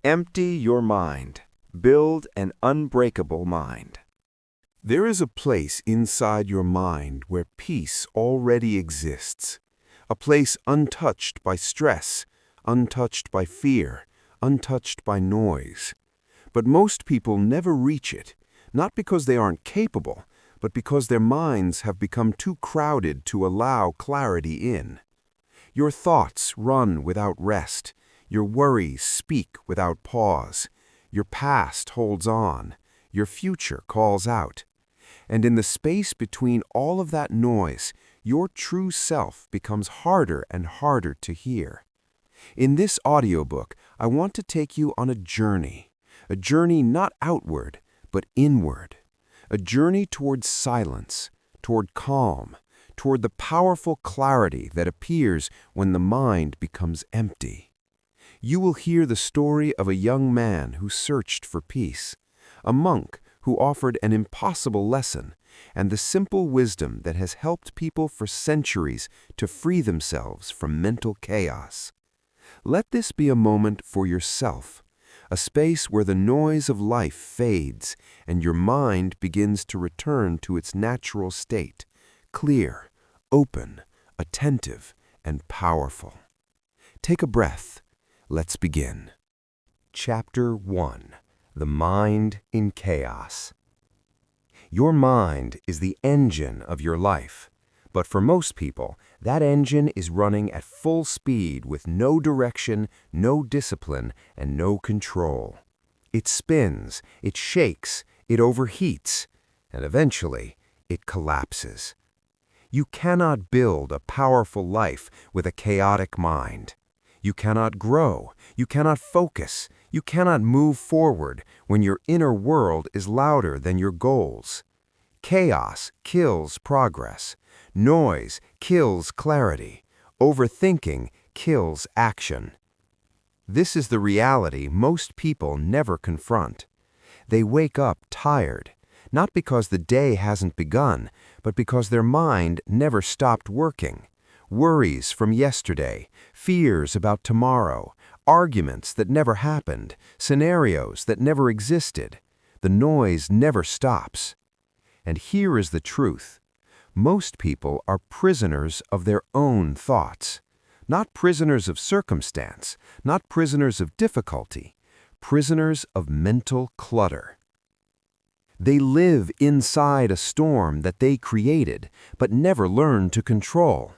Empty your mind. Build an unbreakable mind. There is a place inside your mind where peace already exists. A place untouched by stress, untouched by fear, untouched by noise. But most people never reach it, not because they aren't capable, but because their minds have become too crowded to allow clarity in. Your thoughts run without rest. Your worries speak without pause. Your past holds on. Your future calls out. And in the space between all of that noise, your true self becomes harder and harder to hear. In this audiobook, I want to take you on a journey not outward, but inward. A journey toward silence, toward calm, toward the powerful clarity that appears when the mind becomes empty. You will hear the story of a young man who searched for peace, a monk who offered an impossible lesson, and the simple wisdom that has helped people for centuries to free themselves from mental chaos. Let this be a moment for yourself, a space where the noise of life fades and your mind begins to return to its natural state, clear, open, attentive, and powerful. Take a breath. Let's begin. Chapter 1. The Mind in Chaos. Your mind is the engine of your life, but for most people, that engine is running at full speed with no direction, no discipline, and no control. It spins, it shakes, it overheats, and eventually, it collapses. You cannot build a powerful life with a chaotic mind. You cannot grow, you cannot focus, you cannot move forward when your inner world is louder than your goals. Chaos kills progress. Noise kills clarity. Overthinking kills action. This is the reality most people never confront. They wake up tired, not because the day hasn't begun, but because their mind never stopped working. Worries from yesterday, fears about tomorrow, arguments that never happened, scenarios that never existed. The noise never stops. And here is the truth. Most people are prisoners of their own thoughts. Not prisoners of circumstance, not prisoners of difficulty, prisoners of mental clutter. They live inside a storm that they created, but never learned to control.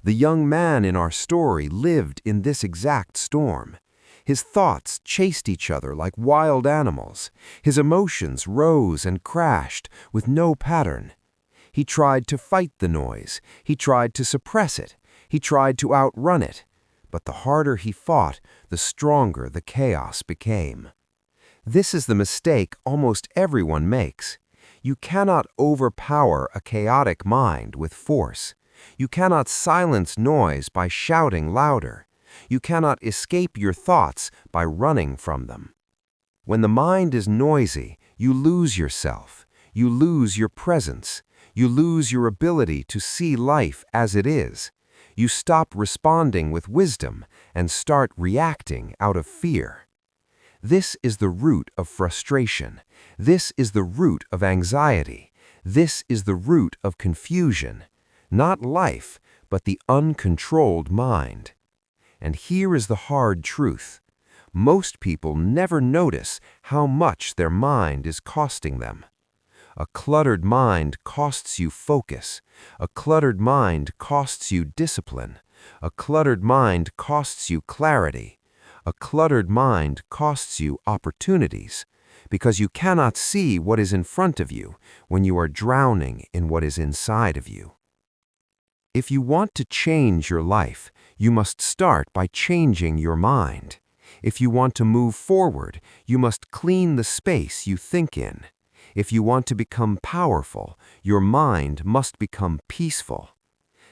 The young man in our story lived in this exact storm. His thoughts chased each other like wild animals. His emotions rose and crashed with no pattern. He tried to fight the noise. He tried to suppress it. He tried to outrun it. But the harder he fought, the stronger the chaos became. This is the mistake almost everyone makes. You cannot overpower a chaotic mind with force. You cannot silence noise by shouting louder. You cannot escape your thoughts by running from them. When the mind is noisy, you lose yourself. You lose your presence. You lose your ability to see life as it is. You stop responding with wisdom and start reacting out of fear. This is the root of frustration. This is the root of anxiety. This is the root of confusion. Not life, but the uncontrolled mind. And here is the hard truth. Most people never notice how much their mind is costing them. A cluttered mind costs you focus. A cluttered mind costs you discipline. A cluttered mind costs you clarity. A cluttered mind costs you opportunities, because you cannot see what is in front of you when you are drowning in what is inside of you. If you want to change your life, you must start by changing your mind. If you want to move forward, you must clean the space you think in. If you want to become powerful, your mind must become peaceful.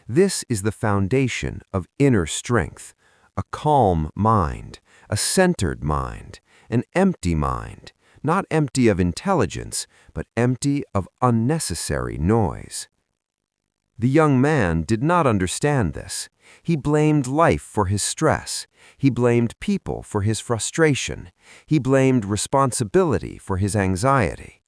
This is the foundation of inner strength, a calm mind, a centered mind, an empty mind, not empty of intelligence, but empty of unnecessary noise. The young man did not understand this. He blamed life for his stress. He blamed people for his frustration. He blamed responsibility for his anxiety.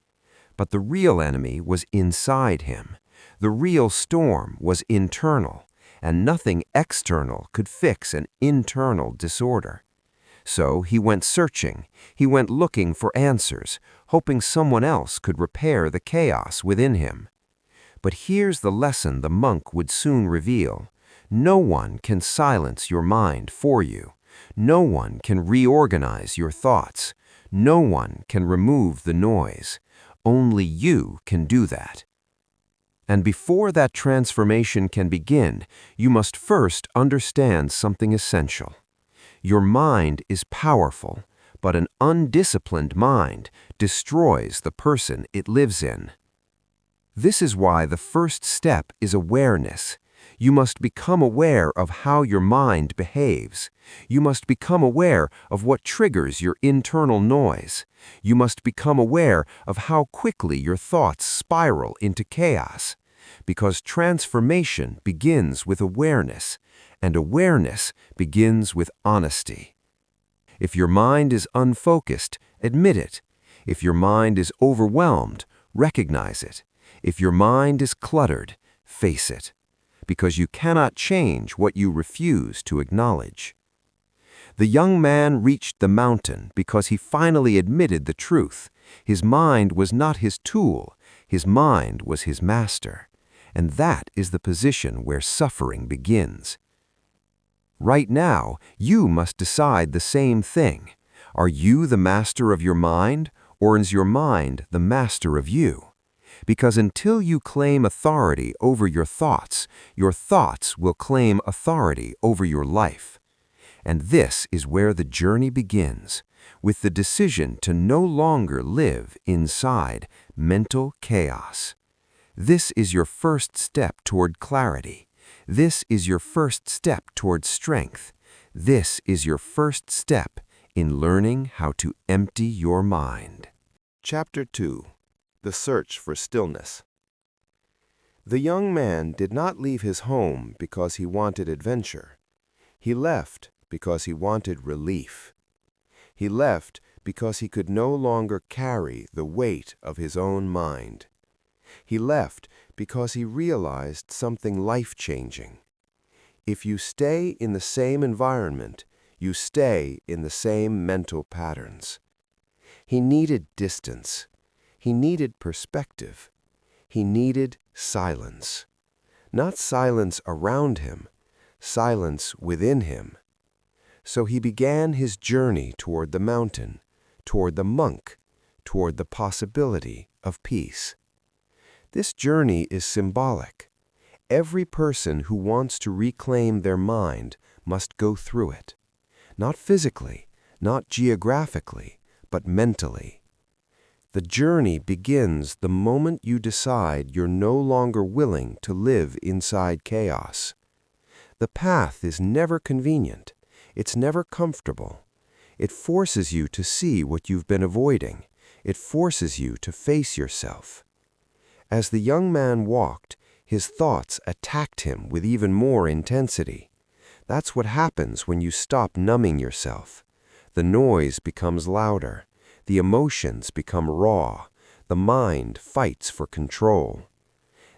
But the real enemy was inside him. The real storm was internal, and nothing external could fix an internal disorder. So he went searching. He went looking for answers, hoping someone else could repair the chaos within him. But here's the lesson the monk would soon reveal. No one can silence your mind for you. No one can reorganize your thoughts. No one can remove the noise. Only you can do that. And before that transformation can begin, you must first understand something essential. Your mind is powerful, but an undisciplined mind destroys the person it lives in. This is why the first step is awareness. You must become aware of how your mind behaves. You must become aware of what triggers your internal noise. You must become aware of how quickly your thoughts spiral into chaos. Because transformation begins with awareness, and awareness begins with honesty. If your mind is unfocused, admit it. If your mind is overwhelmed, recognize it. If your mind is cluttered, face it. Because you cannot change what you refuse to acknowledge. The young man reached the mountain because he finally admitted the truth. His mind was not his tool. His mind was his master. And that is the position where suffering begins. Right now, you must decide the same thing. Are you the master of your mind, or is your mind the master of you? Because until you claim authority over your thoughts will claim authority over your life. And this is where the journey begins, with the decision to no longer live inside mental chaos. This is your first step toward clarity. This is your first step toward strength. This is your first step in learning how to empty your mind. Chapter 2. The Search for Stillness. The young man did not leave his home because he wanted adventure. He left because he wanted relief. He left because he could no longer carry the weight of his own mind. He left because he realized something life-changing. If you stay in the same environment, you stay in the same mental patterns. He needed distance. He needed perspective. He needed silence. Not silence around him, silence within him. So he began his journey toward the mountain, toward the monk, toward the possibility of peace. This journey is symbolic. Every person who wants to reclaim their mind must go through it. Not physically, not geographically, but mentally. The journey begins the moment you decide you're no longer willing to live inside chaos. The path is never convenient. It's never comfortable. It forces you to see what you've been avoiding. It forces you to face yourself. As the young man walked, his thoughts attacked him with even more intensity. That's what happens when you stop numbing yourself. The noise becomes louder. The emotions become raw. The mind fights for control.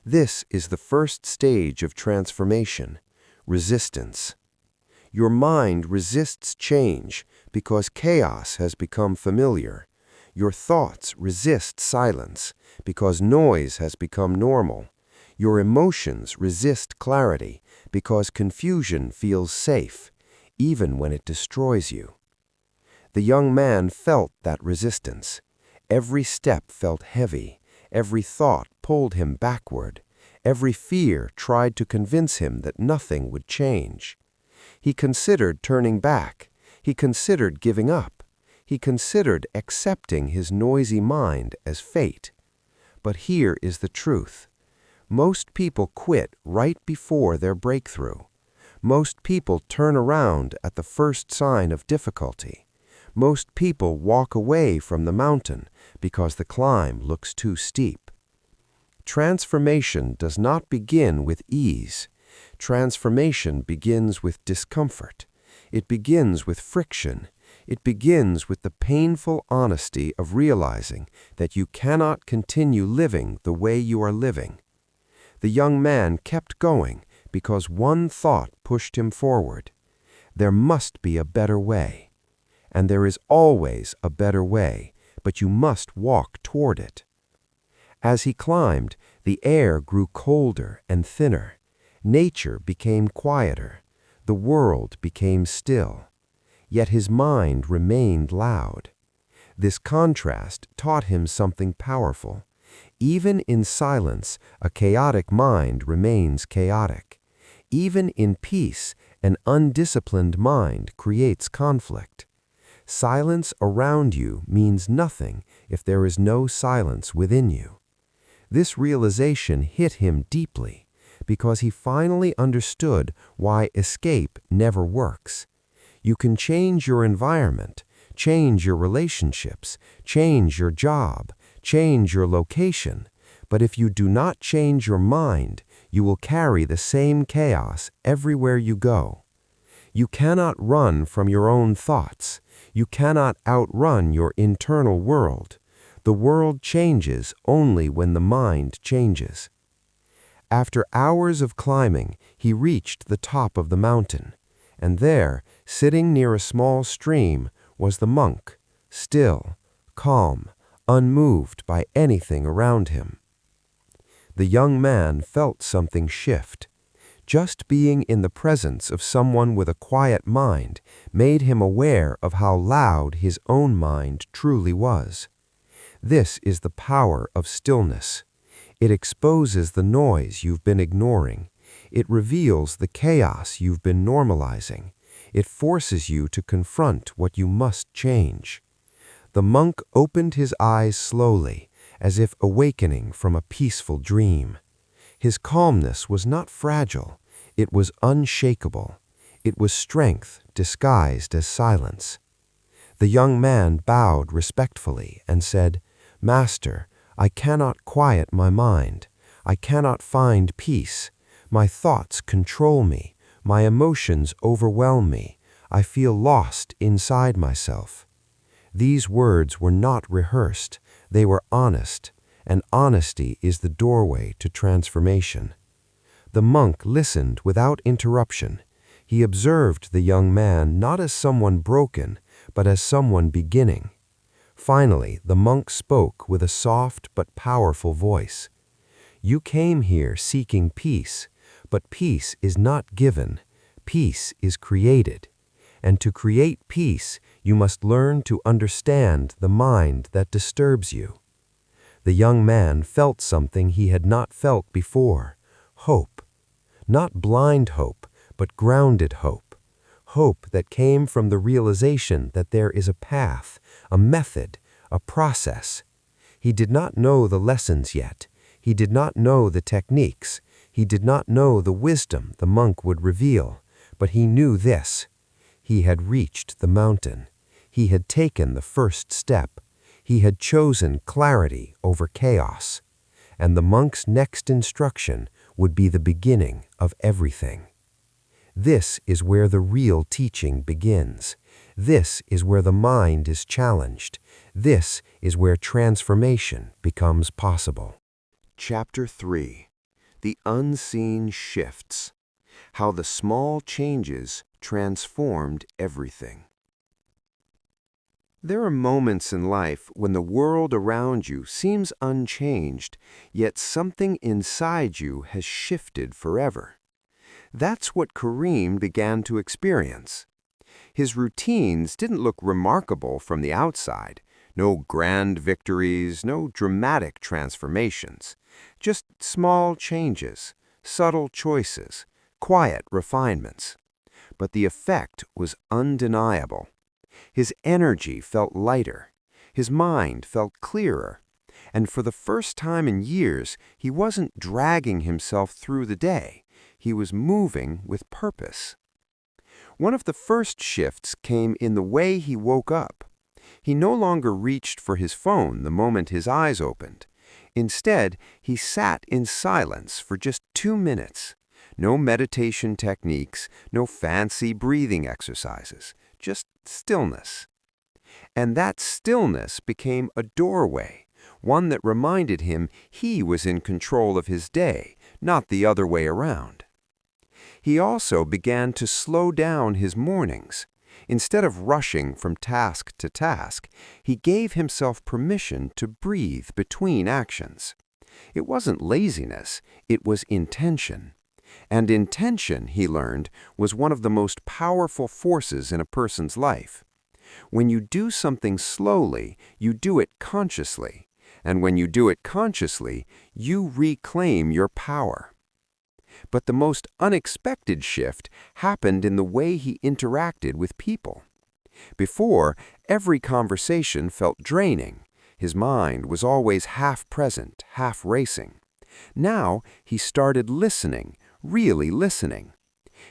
This is the first stage of transformation, resistance. Your mind resists change because chaos has become familiar. Your thoughts resist silence because noise has become normal. Your emotions resist clarity because confusion feels safe, even when it destroys you. The young man felt that resistance. Every step felt heavy. Every thought pulled him backward. Every fear tried to convince him that nothing would change. He considered turning back. He considered giving up. He considered accepting his noisy mind as fate. But here is the truth. Most people quit right before their breakthrough. Most people turn around at the first sign of difficulty. Most people walk away from the mountain because the climb looks too steep. Transformation does not begin with ease. Transformation begins with discomfort. It begins with friction. It begins with the painful honesty of realizing that you cannot continue living the way you are living. The young man kept going because one thought pushed him forward. There must be a better way. And there is always a better way, but you must walk toward it. As he climbed, the air grew colder and thinner. Nature became quieter. The world became still. Yet his mind remained loud. This contrast taught him something powerful. Even in silence, a chaotic mind remains chaotic. Even in peace, an undisciplined mind creates conflict. Silence around you means nothing if there is no silence within you. This realization hit him deeply because he finally understood why escape never works. You can change your environment, change your relationships, change your job, change your location, but if you do not change your mind, you will carry the same chaos everywhere you go. You cannot run from your own thoughts. You cannot outrun your internal world. The world changes only when the mind changes. After hours of climbing, he reached the top of the mountain, and there, sitting near a small stream, was the monk, still, calm, unmoved by anything around him. The young man felt something shift. Just being in the presence of someone with a quiet mind made him aware of how loud his own mind truly was. This is the power of stillness. It exposes the noise you've been ignoring. It reveals the chaos you've been normalizing. It forces you to confront what you must change. The monk opened his eyes slowly, as if awakening from a peaceful dream. His calmness was not fragile. It was unshakable. It was strength disguised as silence. The young man bowed respectfully and said, "Master, I cannot quiet my mind. I cannot find peace. My thoughts control me. My emotions overwhelm me. I feel lost inside myself." These words were not rehearsed. They were honest, and honesty is the doorway to transformation. The monk listened without interruption. He observed the young man not as someone broken, but as someone beginning. Finally, the monk spoke with a soft but powerful voice. "You came here seeking peace, but peace is not given. Peace is created. And to create peace, you must learn to understand the mind that disturbs you." The young man felt something he had not felt before: hope. Not blind hope, but grounded hope. Hope that came from the realization that there is a path, a method, a process. He did not know the lessons yet. He did not know the techniques. He did not know the wisdom the monk would reveal. But he knew this: he had reached the mountain. He had taken the first step. He had chosen clarity over chaos. And the monk's next instruction would be the beginning of everything. This is where the real teaching begins. This is where the mind is challenged. This is where transformation becomes possible. Chapter 3: The Unseen Shifts. How the Small Changes Transformed Everything. There are moments in life when the world around you seems unchanged, yet something inside you has shifted forever. That's what Kareem began to experience. His routines didn't look remarkable from the outside. No grand victories, no dramatic transformations. Just small changes, subtle choices, quiet refinements. But the effect was undeniable. His energy felt lighter. His mind felt clearer. And for the first time in years, he wasn't dragging himself through the day. He was moving with purpose. One of the first shifts came in the way he woke up. He no longer reached for his phone the moment his eyes opened. Instead, he sat in silence for just 2 minutes. No meditation techniques, no fancy breathing exercises, just stillness. And that stillness became a doorway, one that reminded him he was in control of his day, not the other way around. He also began to slow down his mornings. Instead of rushing from task to task, he gave himself permission to breathe between actions. It wasn't laziness, it was intention. And intention, he learned, was one of the most powerful forces in a person's life. When you do something slowly, you do it consciously. And when you do it consciously, you reclaim your power. But the most unexpected shift happened in the way he interacted with people. Before, every conversation felt draining. His mind was always half present, half racing. Now, he started listening, really listening.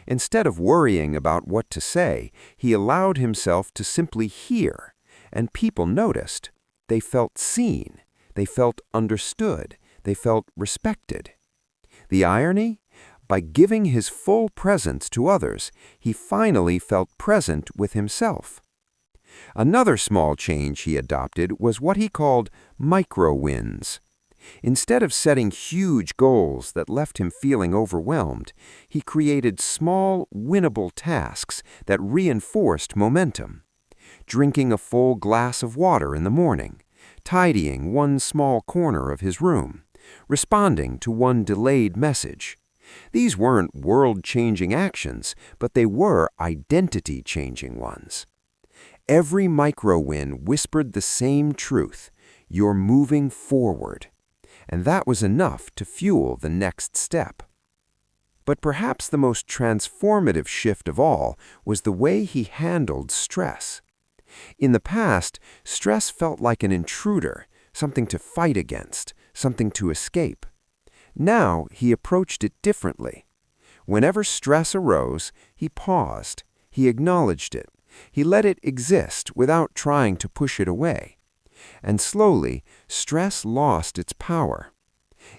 Instead of worrying about what to say, he allowed himself to simply hear, and people noticed. They felt seen, they felt understood, they felt respected. The irony? By giving his full presence to others, he finally felt present with himself. Another small change he adopted was what he called micro-wins. Instead of setting huge goals that left him feeling overwhelmed, he created small, winnable tasks that reinforced momentum. Drinking a full glass of water in the morning, tidying one small corner of his room, responding to one delayed message. These weren't world-changing actions, but they were identity-changing ones. Every micro-win whispered the same truth: you're moving forward. And that was enough to fuel the next step. But perhaps the most transformative shift of all was the way he handled stress. In the past, stress felt like an intruder, something to fight against, something to escape. Now he approached it differently. Whenever stress arose, he paused, he acknowledged it, he let it exist without trying to push it away. And slowly, stress lost its power.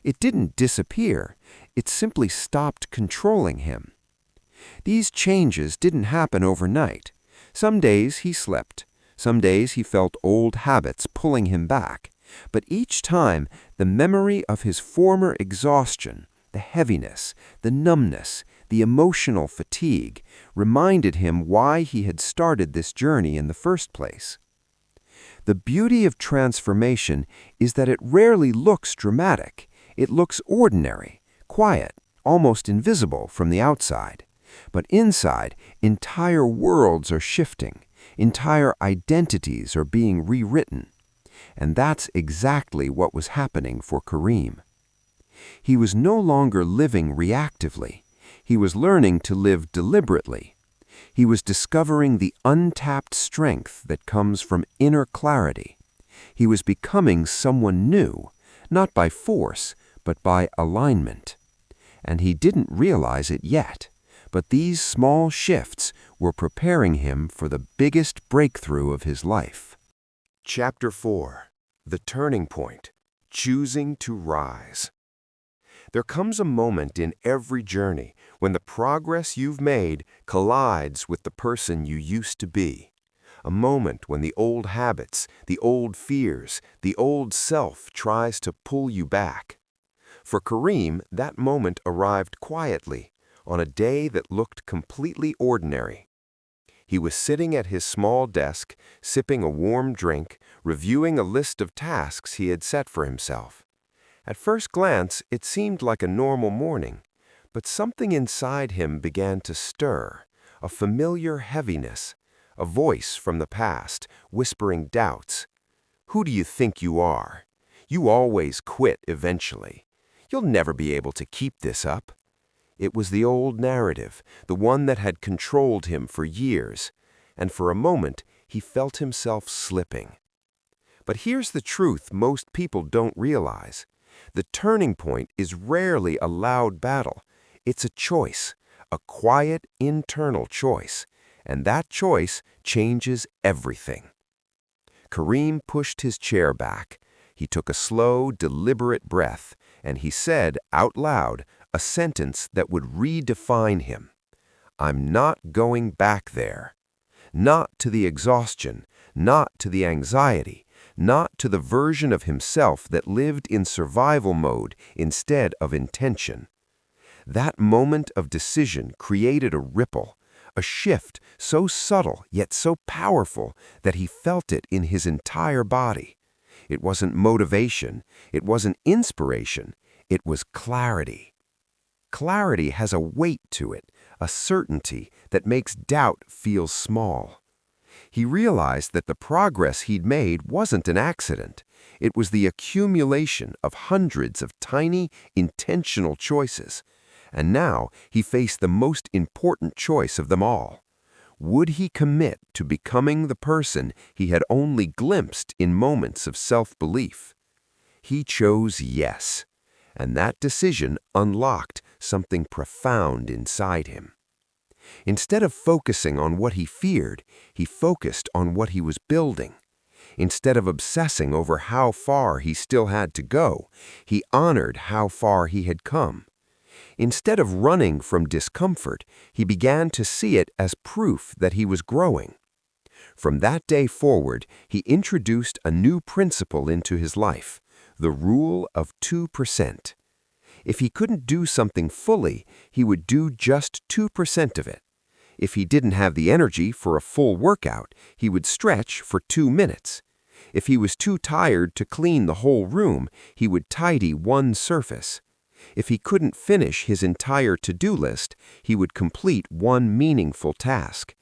It didn't disappear, it simply stopped controlling him. These changes didn't happen overnight. Some days he slept, some days he felt old habits pulling him back. But each time, the memory of his former exhaustion, the heaviness, the numbness, the emotional fatigue, reminded him why he had started this journey in the first place. The beauty of transformation is that it rarely looks dramatic. It looks ordinary, quiet, almost invisible from the outside. But inside, entire worlds are shifting. Entire identities are being rewritten. And that's exactly what was happening for Kareem. He was no longer living reactively. He was learning to live deliberately. He was discovering the untapped strength that comes from inner clarity. He was becoming someone new, not by force, but by alignment. And he didn't realize it yet, but these small shifts were preparing him for the biggest breakthrough of his life. Chapter 4. The Turning Point. Choosing to Rise. There comes a moment in every journey when the progress you've made collides with the person you used to be. A moment when the old habits, the old fears, the old self tries to pull you back. For Kareem, that moment arrived quietly, on a day that looked completely ordinary. He was sitting at his small desk, sipping a warm drink, reviewing a list of tasks he had set for himself. At first glance, it seemed like a normal morning, but something inside him began to stir, a familiar heaviness, a voice from the past, whispering doubts. Who do you think you are? You always quit eventually. You'll never be able to keep this up. It was the old narrative, the one that had controlled him for years, and for a moment he felt himself slipping. But here's the truth most people don't realize. The turning point is rarely a loud battle. It's a choice, a quiet internal choice, and that choice changes everything. Kareem pushed his chair back. He took a slow, deliberate breath, and he said out loud, a a sentence that would redefine him. I'm not going back there. Not to the exhaustion, not to the anxiety, not to the version of himself that lived in survival mode instead of intention. That moment of decision created a ripple, a shift so subtle yet so powerful that he felt it in his entire body. It wasn't motivation, it wasn't inspiration, it was clarity. Clarity has a weight to it, a certainty that makes doubt feel small. He realized that the progress he'd made wasn't an accident. It was the accumulation of hundreds of tiny, intentional choices. And now he faced the most important choice of them all. Would he commit to becoming the person he had only glimpsed in moments of self-belief? He chose yes, and that decision unlocked something profound inside him. Instead of focusing on what he feared, he focused on what he was building. Instead of obsessing over how far he still had to go, he honored how far he had come. Instead of running from discomfort, he began to see it as proof that he was growing. From that day forward, he introduced a new principle into his life, the rule of 2%. If he couldn't do something fully, he would do just 2% of it. If he didn't have the energy for a full workout, he would stretch for 2 minutes. If he was too tired to clean the whole room, he would tidy one surface. If he couldn't finish his entire to-do list, he would complete one meaningful task.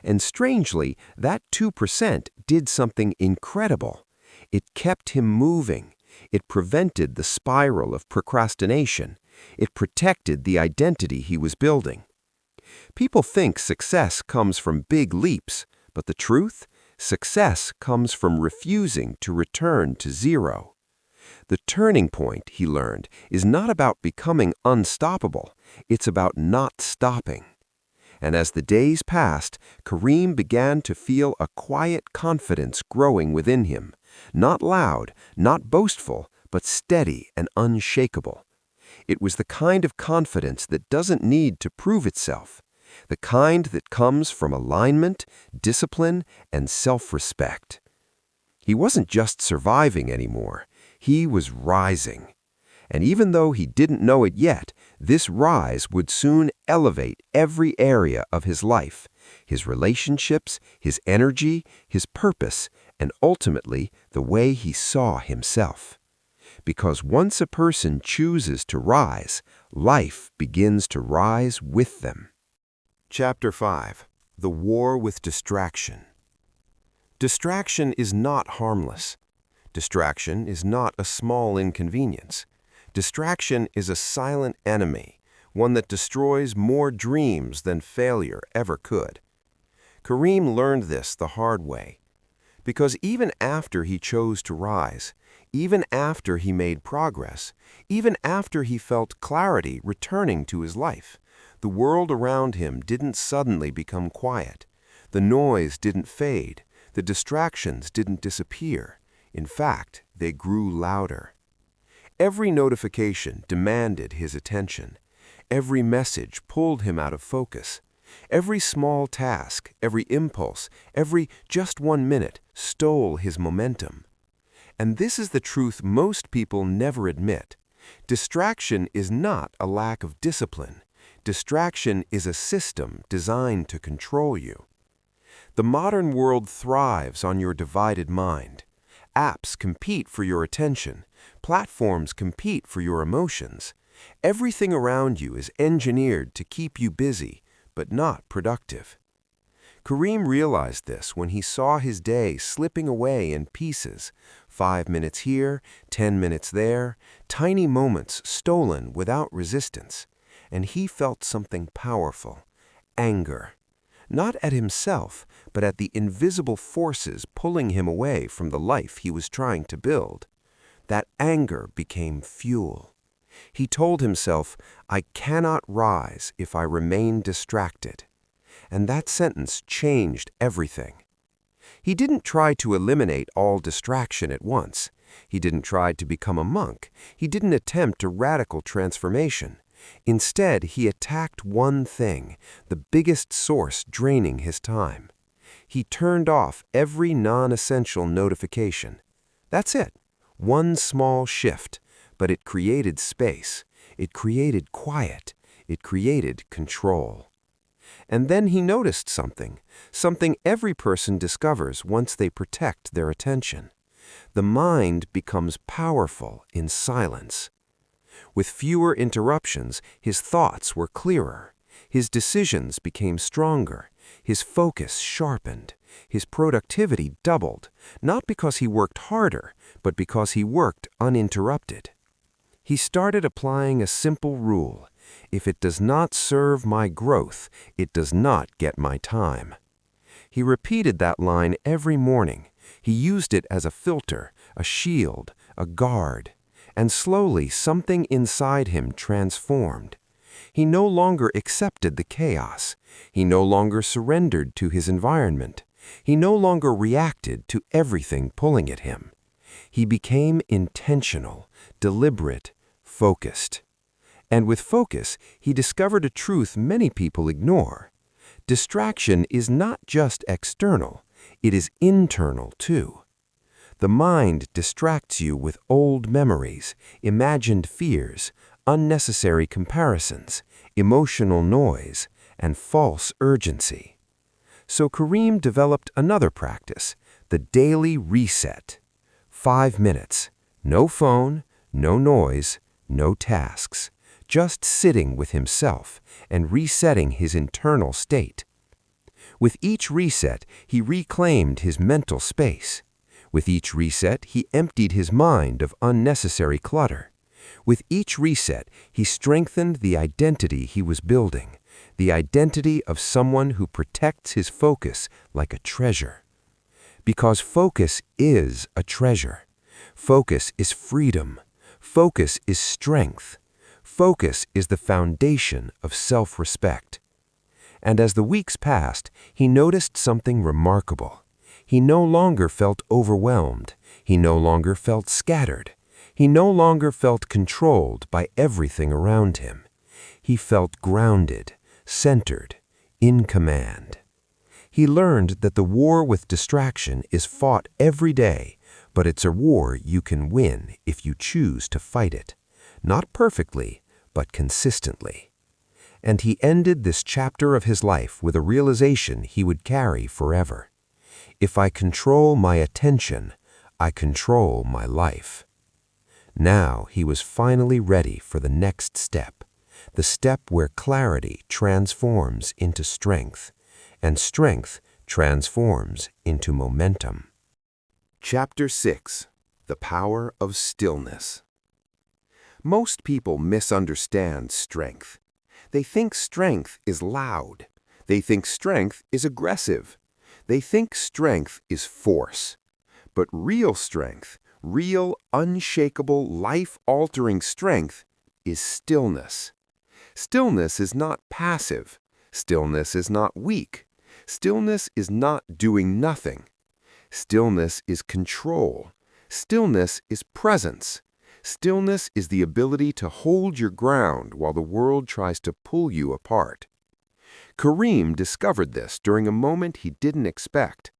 And strangely, that 2% did something incredible. It kept him moving. It prevented the spiral of procrastination. It protected the identity he was building. People think success comes from big leaps, but the truth? Success comes from refusing to return to zero. The turning point, he learned, is not about becoming unstoppable. It's about not stopping. And as the days passed, Kareem began to feel a quiet confidence growing within him. Not loud, not boastful, but steady and unshakable. It was the kind of confidence that doesn't need to prove itself, the kind that comes from alignment, discipline, and self-respect. He wasn't just surviving anymore. He was rising. And even though he didn't know it yet, this rise would soon elevate every area of his life, his relationships, his energy, his purpose, and ultimately the way he saw himself. Because once a person chooses to rise, life begins to rise with them. Chapter 5. The War with Distraction. Distraction is not harmless. Distraction is not a small inconvenience. Distraction is a silent enemy, one that destroys more dreams than failure ever could. Kareem learned this the hard way. Because even after he chose to rise, even after he made progress, even after he felt clarity returning to his life, the world around him didn't suddenly become quiet. The noise didn't fade. The distractions didn't disappear. In fact, they grew louder. Every notification demanded his attention. Every message pulled him out of focus. Every small task, every impulse, every just 1 minute stole his momentum. And this is the truth most people never admit. Distraction is not a lack of discipline. Distraction is a system designed to control you. The modern world thrives on your divided mind. Apps compete for your attention. Platforms compete for your emotions. Everything around you is engineered to keep you busy, but not productive. Kareem realized this when he saw his day slipping away in pieces. 5 minutes here, 10 minutes there, tiny moments stolen without resistance. And he felt something powerful, anger. Not at himself, but at the invisible forces pulling him away from the life he was trying to build. That anger became fuel. He told himself, I cannot rise if I remain distracted. And that sentence changed everything. He didn't try to eliminate all distraction at once. He didn't try to become a monk. He didn't attempt a radical transformation. Instead, he attacked one thing, the biggest source draining his time. He turned off every non-essential notification. That's it. One small shift, but it created space. It created quiet. It created control. And then he noticed something every person discovers once they protect their attention. The mind becomes powerful in silence. With fewer interruptions, his thoughts were clearer. His decisions became stronger. His focus sharpened. His productivity doubled, not because he worked harder, but because he worked uninterrupted. He started applying a simple rule. If it does not serve my growth, it does not get my time. He repeated that line every morning. He used it as a filter, a shield, a guard. And slowly something inside him transformed. He no longer accepted the chaos. He no longer surrendered to his environment. He no longer reacted to everything pulling at him. He became intentional, deliberate, focused. And with focus, he discovered a truth many people ignore. Distraction is not just external, it is internal too. The mind distracts you with old memories, imagined fears, unnecessary comparisons, emotional noise, and false urgency. So Kareem developed another practice, the daily reset. 5 minutes, no phone, no noise, no tasks, just sitting with himself and resetting his internal state. With each reset, he reclaimed his mental space. With each reset, he emptied his mind of unnecessary clutter. With each reset, he strengthened the identity he was building, the identity of someone who protects his focus like a treasure. Because focus is a treasure. Focus is freedom. Focus is strength. Focus is the foundation of self-respect. And as the weeks passed, he noticed something remarkable. He no longer felt overwhelmed. He no longer felt scattered. He no longer felt controlled by everything around him. He felt grounded, centered, in command. He learned that the war with distraction is fought every day, but it's a war you can win if you choose to fight it. Not perfectly, but consistently. And he ended this chapter of his life with a realization he would carry forever. If I control my attention, I control my life. Now he was finally ready for the next step, the step where clarity transforms into strength, and strength transforms into momentum. Chapter 6. The Power of Stillness. Most people misunderstand strength. They think strength is loud. They think strength is aggressive. They think strength is force. But real strength, real, unshakable, life-altering strength is stillness. Stillness is not passive. Stillness is not weak. Stillness is not doing nothing. Stillness is control. Stillness is presence. Stillness is the ability to hold your ground while the world tries to pull you apart. Kareem discovered this during a moment he didn't expect.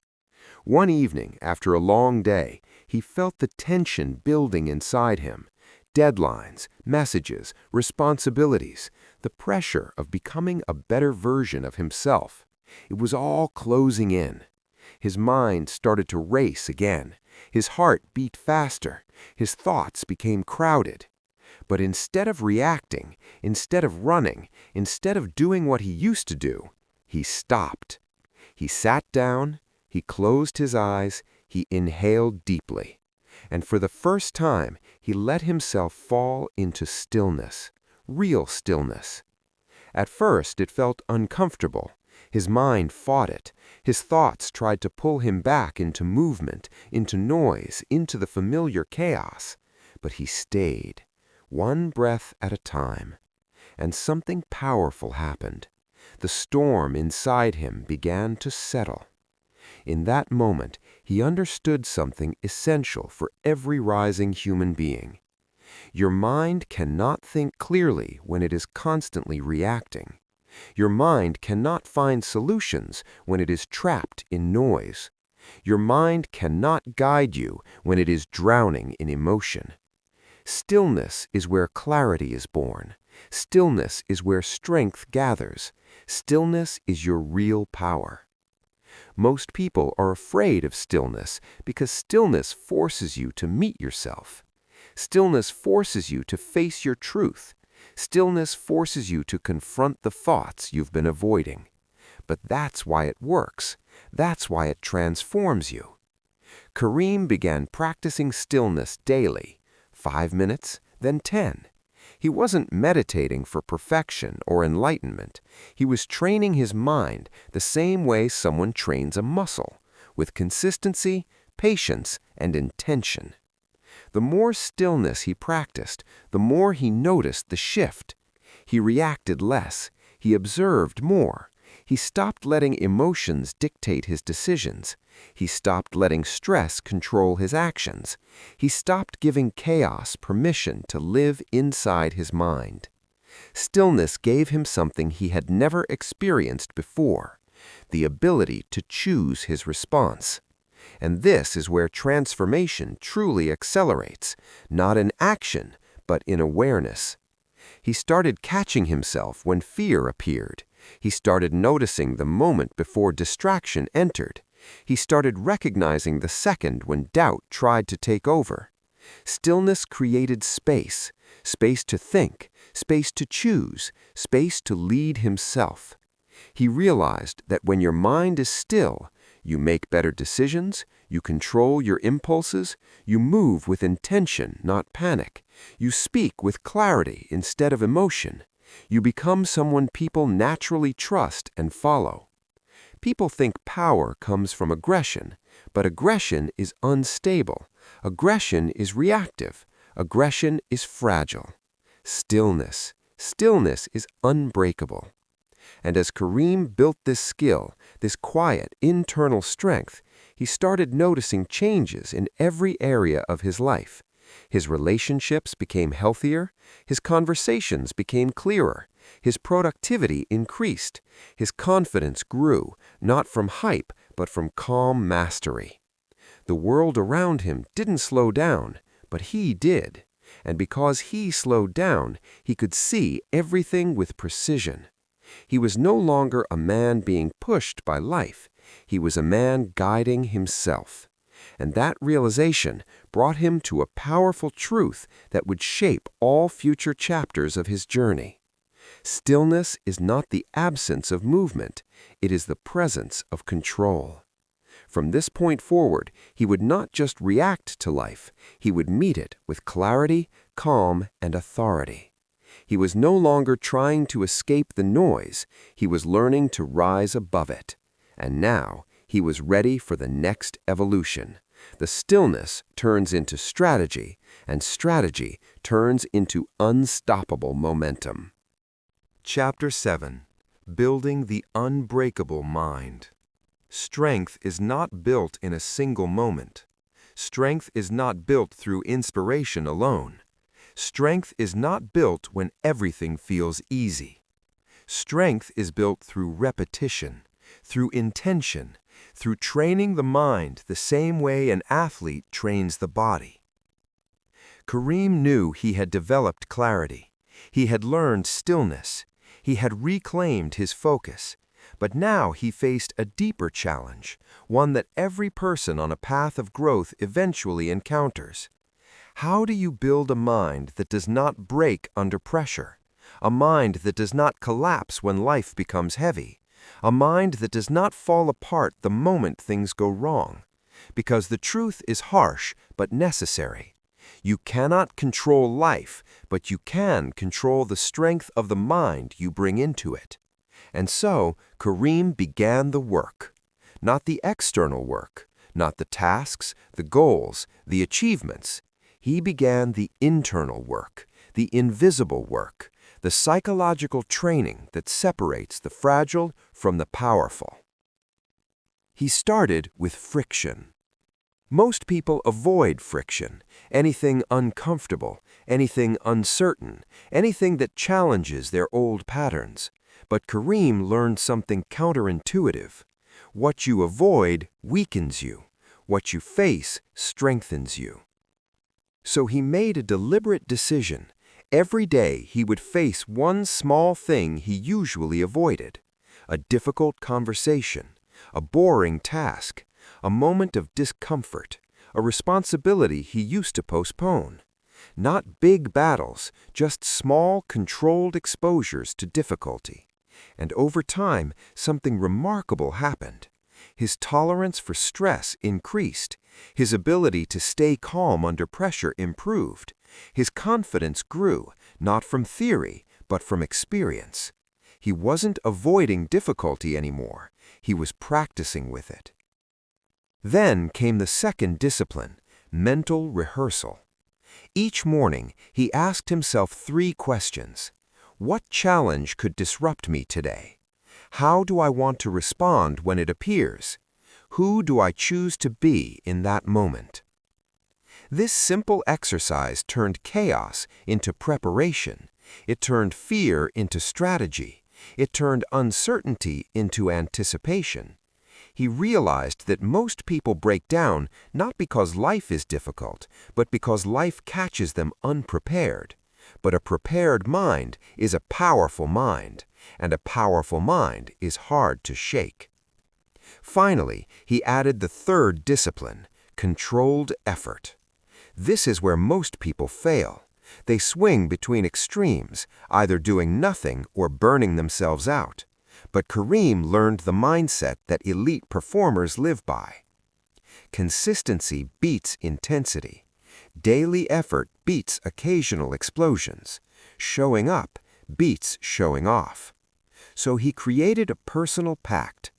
One evening, after a long day, he felt the tension building inside him. Deadlines, messages, responsibilities, the pressure of becoming a better version of himself. It was all closing in. His mind started to race again. His heart beat faster. His thoughts became crowded. But instead of reacting, instead of running, instead of doing what he used to do, he stopped. He sat down, he closed his eyes, he inhaled deeply. And for the first time, he let himself fall into stillness, real stillness. At first, it felt uncomfortable. His mind fought it. His thoughts tried to pull him back into movement, into noise, into the familiar chaos. But he stayed, one breath at a time. And something powerful happened. The storm inside him began to settle. In that moment, he understood something essential for every rising human being. Your mind cannot think clearly when it is constantly reacting. Your mind cannot find solutions when it is trapped in noise. Your mind cannot guide you when it is drowning in emotion. Stillness is where clarity is born. Stillness is where strength gathers. Stillness is your real power. Most people are afraid of stillness because stillness forces you to meet yourself. Stillness forces you to face your truth. Stillness forces you to confront the thoughts you've been avoiding. But that's why it works. That's why it transforms you. Kareem began practicing stillness daily, 5 minutes, then 10. He wasn't meditating for perfection or enlightenment. He was training his mind the same way someone trains a muscle, with consistency, patience, and intention. The more stillness he practiced, the more he noticed the shift. He reacted less. He observed more. He stopped letting emotions dictate his decisions. He stopped letting stress control his actions. He stopped giving chaos permission to live inside his mind. Stillness gave him something he had never experienced before, the ability to choose his response. And this is where transformation truly accelerates, not in action, but in awareness. He started catching himself when fear appeared. He started noticing the moment before distraction entered. He started recognizing the second when doubt tried to take over. Stillness created space, space to think, space to choose, space to lead himself. He realized that when your mind is still, you make better decisions, you control your impulses, you move with intention, not panic. You speak with clarity instead of emotion. You become someone people naturally trust and follow. People think power comes from aggression, but aggression is unstable. Aggression is reactive. Aggression is fragile. Stillness is unbreakable. And as Kareem built this skill, this quiet internal strength, he started noticing changes in every area of his life. His relationships became healthier, his conversations became clearer, his productivity increased, his confidence grew, not from hype, but from calm mastery. The world around him didn't slow down, but he did. And because he slowed down, he could see everything with precision. He was no longer a man being pushed by life. He was a man guiding himself. And that realization brought him to a powerful truth that would shape all future chapters of his journey. Stillness is not the absence of movement. It is the presence of control. From this point forward, he would not just react to life. He would meet it with clarity, calm, and authority. He was no longer trying to escape the noise. He was learning to rise above it. And now, he was ready for the next evolution. The stillness turns into strategy, and strategy turns into unstoppable momentum. Chapter 7. Building the Unbreakable Mind. Strength is not built in a single moment. Strength is not built through inspiration alone. Strength is not built when everything feels easy. Strength is built through repetition, through intention, through training the mind the same way an athlete trains the body. Kareem knew he had developed clarity. He had learned stillness. He had reclaimed his focus. But now he faced a deeper challenge, one that every person on a path of growth eventually encounters. How do you build a mind that does not break under pressure? A mind that does not collapse when life becomes heavy? A mind that does not fall apart the moment things go wrong? Because the truth is harsh but necessary. You cannot control life, but you can control the strength of the mind you bring into it. And so, Kareem began the work. Not the external work, not the tasks, the goals, the achievements. He began the internal work, the invisible work, the psychological training that separates the fragile from the powerful. He started with friction. Most people avoid friction, anything uncomfortable, anything uncertain, anything that challenges their old patterns. But Kareem learned something counterintuitive. What you avoid weakens you. What you face strengthens you. So he made a deliberate decision. Every day he would face one small thing he usually avoided. A difficult conversation, a boring task, a moment of discomfort, a responsibility he used to postpone. Not big battles, just small, controlled exposures to difficulty. And over time, something remarkable happened. His tolerance for stress increased. His ability to stay calm under pressure improved. His confidence grew, not from theory, but from experience. He wasn't avoiding difficulty anymore. He was practicing with it. Then came the second discipline, mental rehearsal. Each morning, he asked himself 3 questions. What challenge could disrupt me today? How do I want to respond when it appears? Who do I choose to be in that moment? This simple exercise turned chaos into preparation. It turned fear into strategy. It turned uncertainty into anticipation. He realized that most people break down not because life is difficult, but because life catches them unprepared. But a prepared mind is a powerful mind, and a powerful mind is hard to shake. Finally, he added the third discipline, controlled effort. This is where most people fail. They swing between extremes, either doing nothing or burning themselves out. But Kareem learned the mindset that elite performers live by. Consistency beats intensity. Daily effort beats occasional explosions. Showing up beats showing off. So he created a personal pact.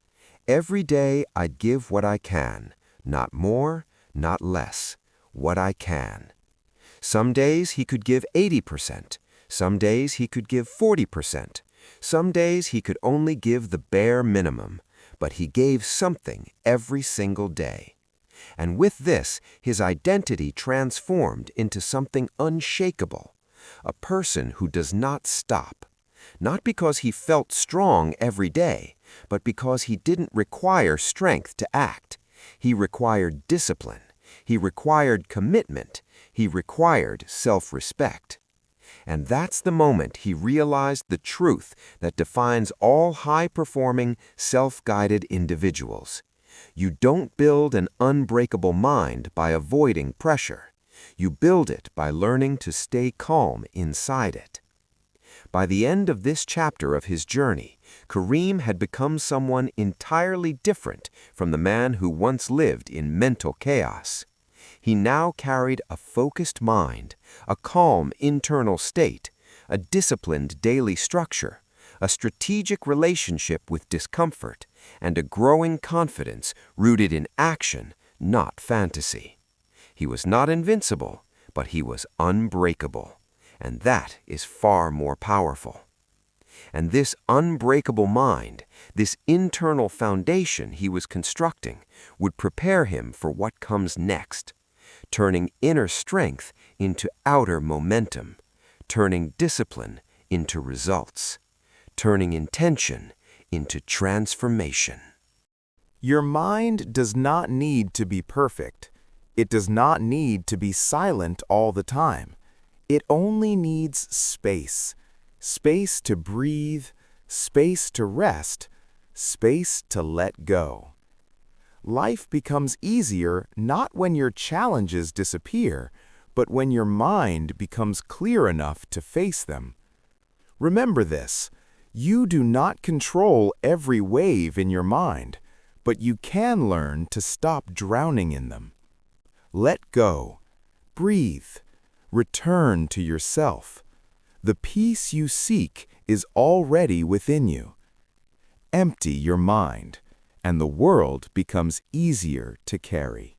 Every day I'd give what I can, not more, not less, what I can. Some days he could give 80%. Some days he could give 40%. Some days he could only give the bare minimum, but he gave something every single day. And with this, his identity transformed into something unshakable, a person who does not stop. Not because he felt strong every day, but because he didn't require strength to act. He required discipline. He required commitment. He required self-respect. And that's the moment he realized the truth that defines all high-performing, self-guided individuals. You don't build an unbreakable mind by avoiding pressure. You build it by learning to stay calm inside it. By the end of this chapter of his journey, Kareem had become someone entirely different from the man who once lived in mental chaos. He now carried a focused mind, a calm internal state, a disciplined daily structure, a strategic relationship with discomfort, and a growing confidence rooted in action, not fantasy. He was not invincible, but he was unbreakable, and that is far more powerful. And this unbreakable mind, this internal foundation he was constructing, would prepare him for what comes next, turning inner strength into outer momentum, turning discipline into results, turning intention into transformation. Your mind does not need to be perfect. It does not need to be silent all the time. It only needs space. Space to breathe, space to rest, space to let go. Life becomes easier not when your challenges disappear, but when your mind becomes clear enough to face them. Remember this, you do not control every wave in your mind, but you can learn to stop drowning in them. Let go, breathe, return to yourself. The peace you seek is already within you. Empty your mind, and the world becomes easier to carry.